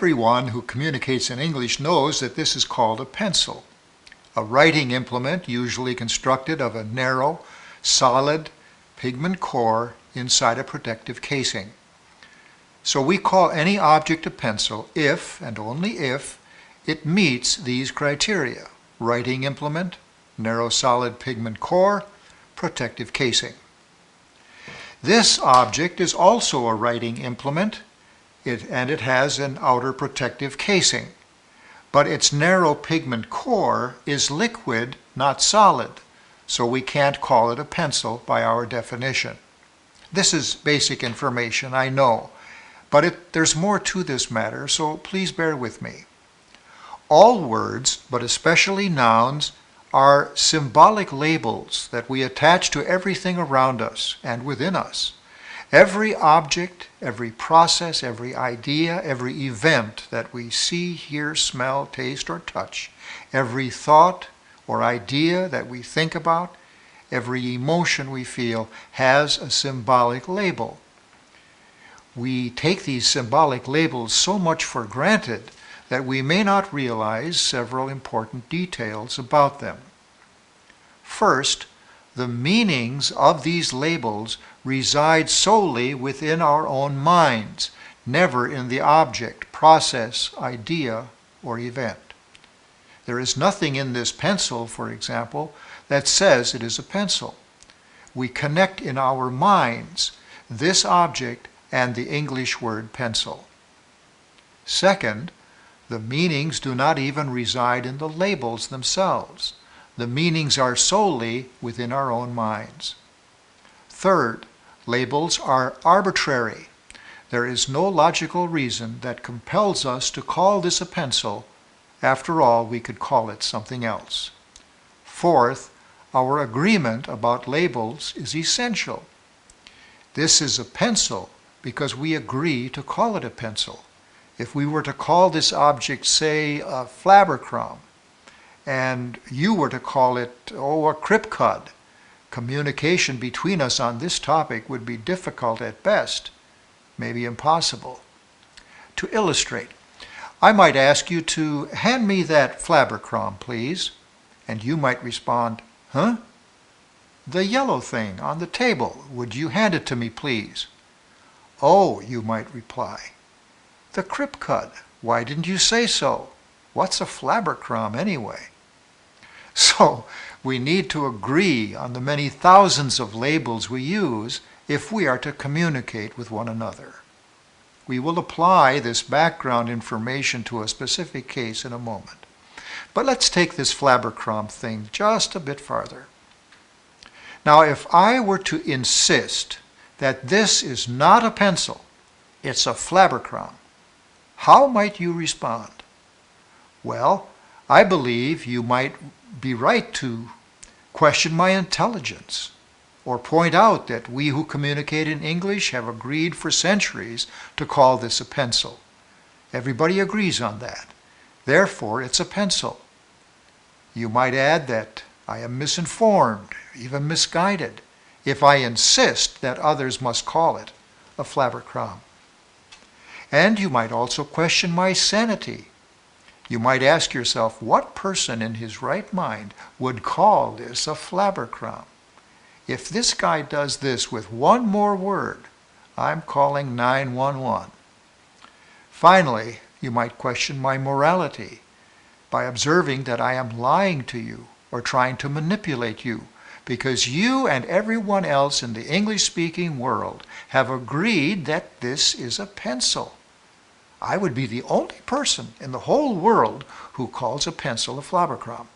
everyone who communicates in English knows that this is called a pencil, a writing implement usually constructed of a narrow, solid pigment core inside a protective casing. So we call any object a pencil if, and only if, it meets these criteria: writing implement, narrow solid pigment core, protective casing. This object is also a writing implement, and it has an outer protective casing. But its narrow pigment core is liquid, not solid, so we can't call it a pencil by our definition. This is basic information, I know, but there's more to this matter, so please bear with me. All words, but especially nouns, are symbolic labels that we attach to everything around us and within us. Every object, every process, every idea, every event that we see, hear, smell, taste, or touch, every thought or idea that we think about, every emotion we feel has a symbolic label. We take these symbolic labels so much for granted that we may not realize several important details about them. First, the meanings of these labels reside solely within our own minds, never in the object, process, idea, or event. There is nothing in this pencil, for example, that says it is a pencil. We connect in our minds this object and the English word pencil. Second, the meanings do not even reside in the labels themselves. The meanings are solely within our own minds. Third, labels are arbitrary. There is no logical reason that compels us to call this a pencil. After all, we could call it something else. Fourth, our agreement about labels is essential. This is a pencil because we agree to call it a pencil. If we were to call this object, say, a flabbercrum, and you were to call it, a Kripcud, communication between us on this topic would be difficult at best, maybe impossible. To illustrate, I might ask you to hand me that flabbercrum, please, and you might respond, huh? The yellow thing on the table, would you hand it to me, please? Oh, you might reply, the Kripcud, why didn't you say so? What's a flabbercrum anyway? So we need to agree on the many thousands of labels we use if we are to communicate with one another. We will apply this background information to a specific case in a moment. But let's take this flabbercrum thing just a bit farther. Now, if I were to insist that this is not a pencil, it's a flabbercrum, how might you respond? Well, I believe you might be right to question my intelligence or point out that we who communicate in English have agreed for centuries to call this a pencil. Everybody agrees on that. Therefore, it's a pencil. You might add that I am misinformed, even misguided, if I insist that others must call it a flabbercrum. And you might also question my sanity. You might ask yourself, what person in his right mind would call this a flabbercrum? If this guy does this with one more word, I'm calling 911. Finally, you might question my morality by observing that I am lying to you or trying to manipulate you because you and everyone else in the English-speaking world have agreed that this is a pencil. I would be the only person in the whole world who calls a pencil a flabbercrum.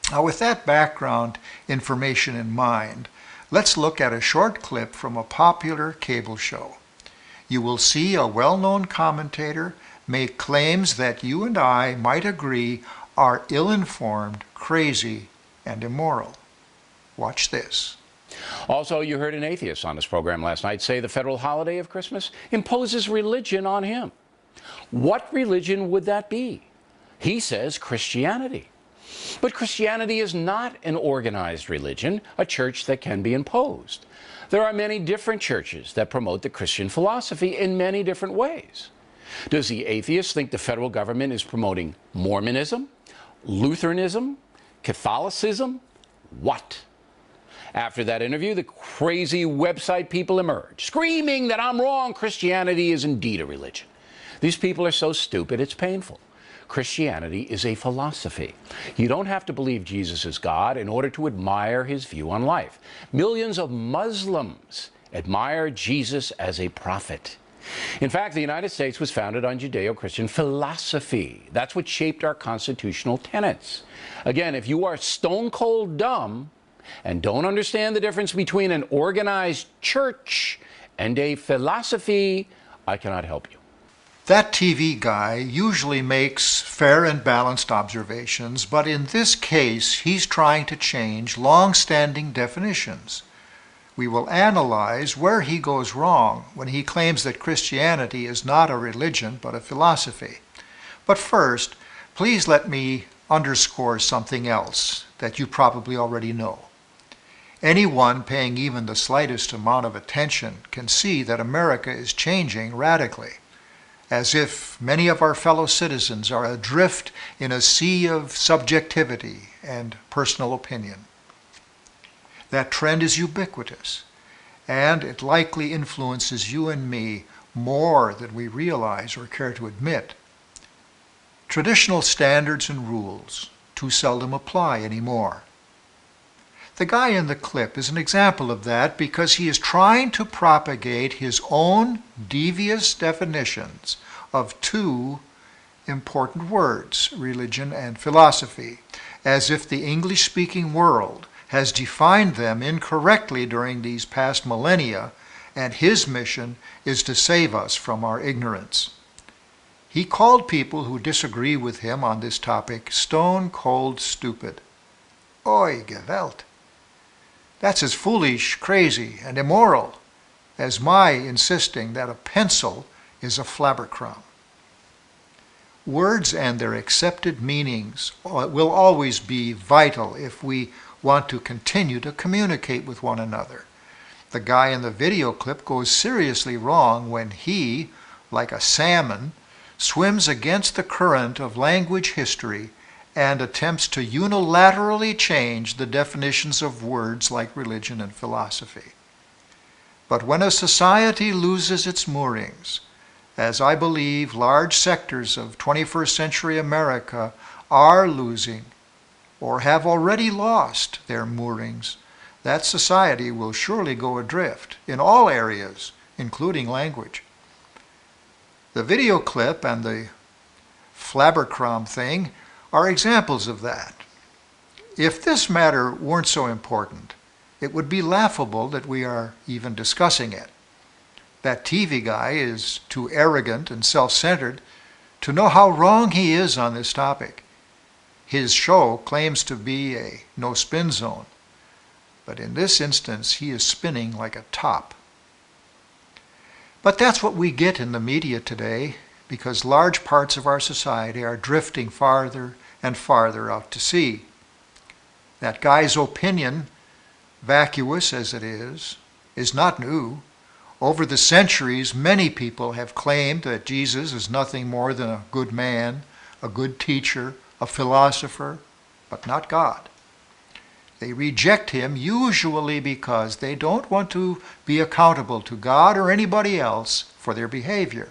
Now, with that background information in mind, let's look at a short clip from a popular cable show. You will see a well-known commentator make claims that you and I might agree are ill-informed, crazy, and immoral. Watch this. Also, you heard an atheist on this program last night say the federal holiday of Christmas imposes religion on him. What religion would that be? He says Christianity. But Christianity is not an organized religion, a church that can be imposed. There are many different churches that promote the Christian philosophy in many different ways. Does the atheist think the federal government is promoting Mormonism, Lutheranism, Catholicism? What? After that interview, the crazy website people emerge, screaming that I'm wrong, Christianity is indeed a religion. These people are so stupid, it's painful. Christianity is a philosophy. You don't have to believe Jesus is God in order to admire his view on life. Millions of Muslims admire Jesus as a prophet. In fact, the United States was founded on Judeo-Christian philosophy. That's what shaped our constitutional tenets. Again, if you are stone cold dumb and don't understand the difference between an organized church and a philosophy, I cannot help you. That TV guy usually makes fair and balanced observations, but in this case, he's trying to change long-standing definitions. We will analyze where he goes wrong when he claims that Christianity is not a religion but a philosophy. But first, please let me underscore something else that you probably already know. Anyone paying even the slightest amount of attention can see that America is changing radically, as if many of our fellow citizens are adrift in a sea of subjectivity and personal opinion. That trend is ubiquitous, and it likely influences you and me more than we realize or care to admit. Traditional standards and rules too seldom apply anymore. The guy in the clip is an example of that because he is trying to propagate his own devious definitions of two important words, religion and philosophy, as if the English-speaking world has defined them incorrectly during these past millennia, and his mission is to save us from our ignorance. He called people who disagree with him on this topic stone cold stupid. Oi, Gewalt. That's as foolish, crazy, and immoral as my insisting that a pencil is a flabbercrumb. Words and their accepted meanings will always be vital if we want to continue to communicate with one another. The guy in the video clip goes seriously wrong when he, like a salmon, swims against the current of language history and attempts to unilaterally change the definitions of words like religion and philosophy. But when a society loses its moorings, as I believe large sectors of 21st century America are losing or have already lost their moorings, that society will surely go adrift in all areas, including language. The video clip and the flabbercrumb thing are examples of that. If this matter weren't so important, it would be laughable that we are even discussing it. That TV guy is too arrogant and self-centered to know how wrong he is on this topic. His show claims to be a no-spin zone, but in this instance he is spinning like a top. But that's what we get in the media today, because large parts of our society are drifting farther and farther out to sea. That guy's opinion, vacuous as it is not new. Over the centuries, many people have claimed that Jesus is nothing more than a good man, a good teacher, a philosopher, but not God. They reject him usually because they don't want to be accountable to God or anybody else for their behavior,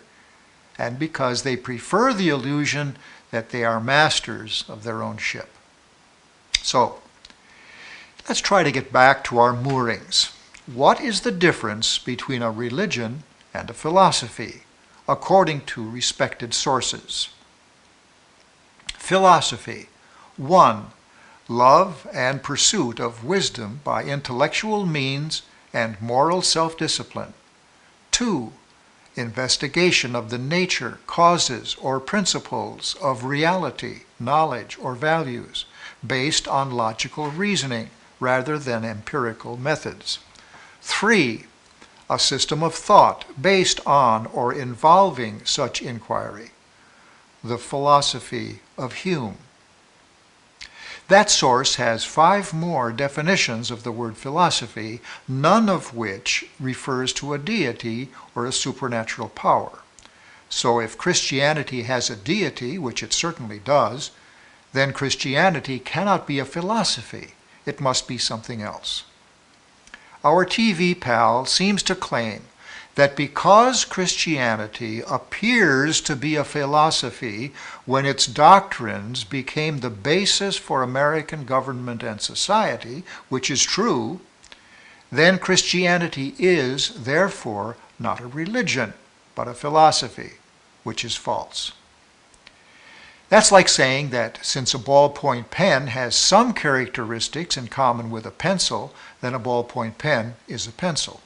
and because they prefer the illusion that they are masters of their own ship. So, let's try to get back to our moorings. What is the difference between a religion and a philosophy, according to respected sources? Philosophy. 1. Love and pursuit of wisdom by intellectual means and moral self-discipline. 2. Investigation of the nature, causes, or principles of reality, knowledge, or values, based on logical reasoning rather than empirical methods. 3. A system of thought based on or involving such inquiry. The philosophy of Hume. That source has 5 more definitions of the word philosophy, none of which refers to a deity or a supernatural power. So if Christianity has a deity, which it certainly does, then Christianity cannot be a philosophy. It must be something else. Our TV pal seems to claim that because Christianity appears to be a philosophy when its doctrines became the basis for American government and society, which is true, then Christianity is, therefore, not a religion, but a philosophy, which is false. That's like saying that since a ballpoint pen has some characteristics in common with a pencil, then a ballpoint pen is a pencil.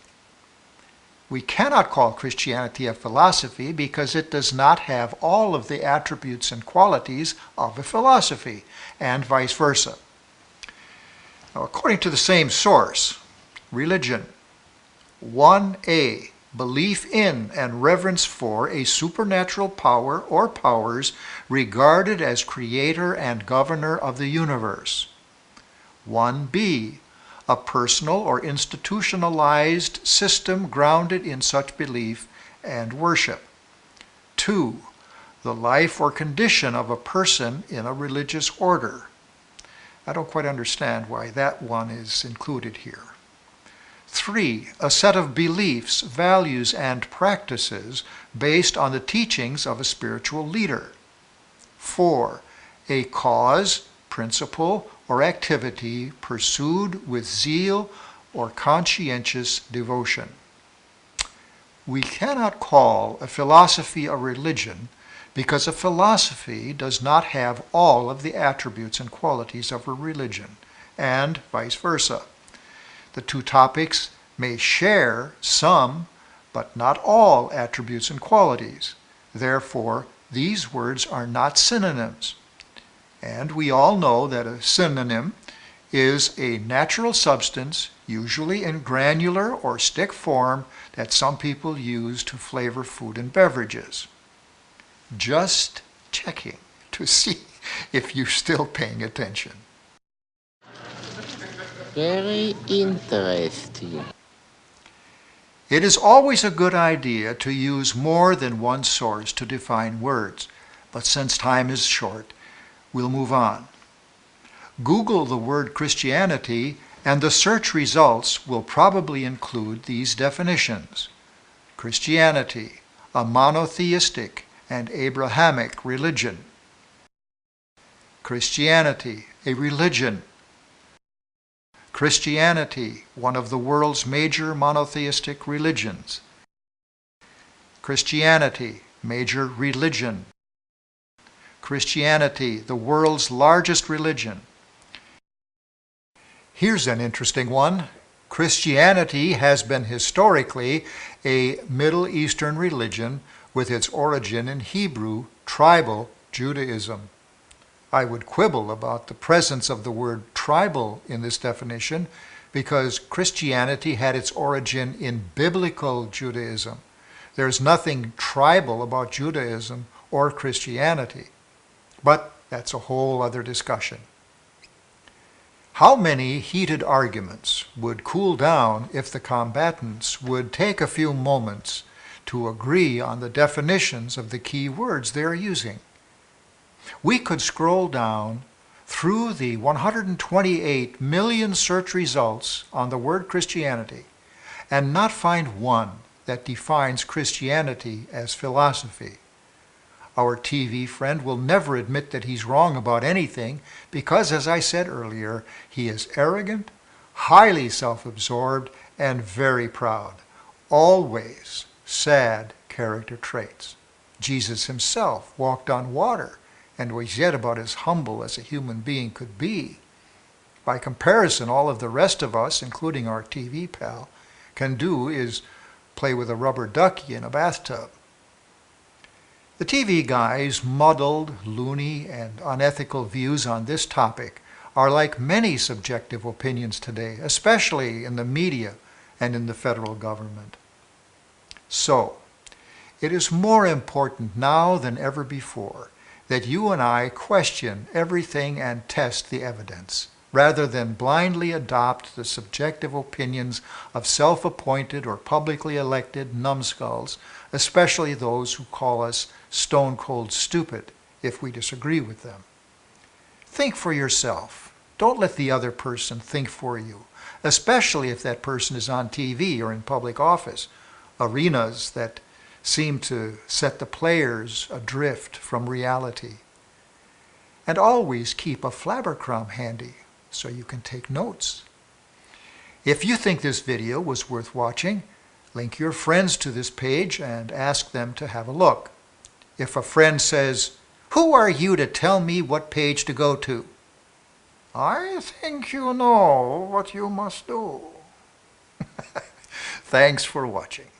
We cannot call Christianity a philosophy because it does not have all of the attributes and qualities of a philosophy, and vice versa. Now, according to the same source, religion, 1a, belief in and reverence for a supernatural power or powers regarded as creator and governor of the universe. 1b, a personal or institutionalized system grounded in such belief and worship. 2, the life or condition of a person in a religious order. I don't quite understand why that one is included here. 3, a set of beliefs, values, and practices based on the teachings of a spiritual leader. 4, a cause, principle, or activity pursued with zeal or conscientious devotion. We cannot call a philosophy a religion because a philosophy does not have all of the attributes and qualities of a religion, and vice versa. The two topics may share some, but not all, attributes and qualities. Therefore, these words are not synonyms. And we all know that a synonym is a natural substance, usually in granular or stick form, that some people use to flavor food and beverages. Just checking to see if you're still paying attention. Very interesting. It is always a good idea to use more than one source to define words, but since time is short, we'll move on. Google the word Christianity, and the search results will probably include these definitions. Christianity, a monotheistic and Abrahamic religion. Christianity, a religion. Christianity, one of the world's major monotheistic religions. Christianity, major religion. Christianity, the world's largest religion. Here's an interesting one. Christianity has been historically a Middle Eastern religion with its origin in Hebrew tribal Judaism. I would quibble about the presence of the word tribal in this definition because Christianity had its origin in biblical Judaism. There's nothing tribal about Judaism or Christianity. But that's a whole other discussion. How many heated arguments would cool down if the combatants would take a few moments to agree on the definitions of the key words they're using? We could scroll down through the 128 million search results on the word Christianity and not find one that defines Christianity as philosophy. Our TV friend will never admit that he's wrong about anything because, as I said earlier, he is arrogant, highly self-absorbed, and very proud. Always sad character traits. Jesus himself walked on water and was yet about as humble as a human being could be. By comparison, all of the rest of us, including our TV pal, can do is play with a rubber ducky in a bathtub. The TV guy's muddled, loony, and unethical views on this topic are like many subjective opinions today, especially in the media and in the federal government. So, it is more important now than ever before that you and I question everything and test the evidence. rather than blindly adopt the subjective opinions of self-appointed or publicly elected numbskulls, especially those who call us stone cold stupid if we disagree with them. Think for yourself. Don't let the other person think for you, especially if that person is on TV or in public office, arenas that seem to set the players adrift from reality. And always keep a flabbercrumb handy so you can take notes. If you think this video was worth watching, link your friends to this page and ask them to have a look. If a friend says, "Who are you to tell me what page to go to?" I think you know what you must do. Thanks for watching.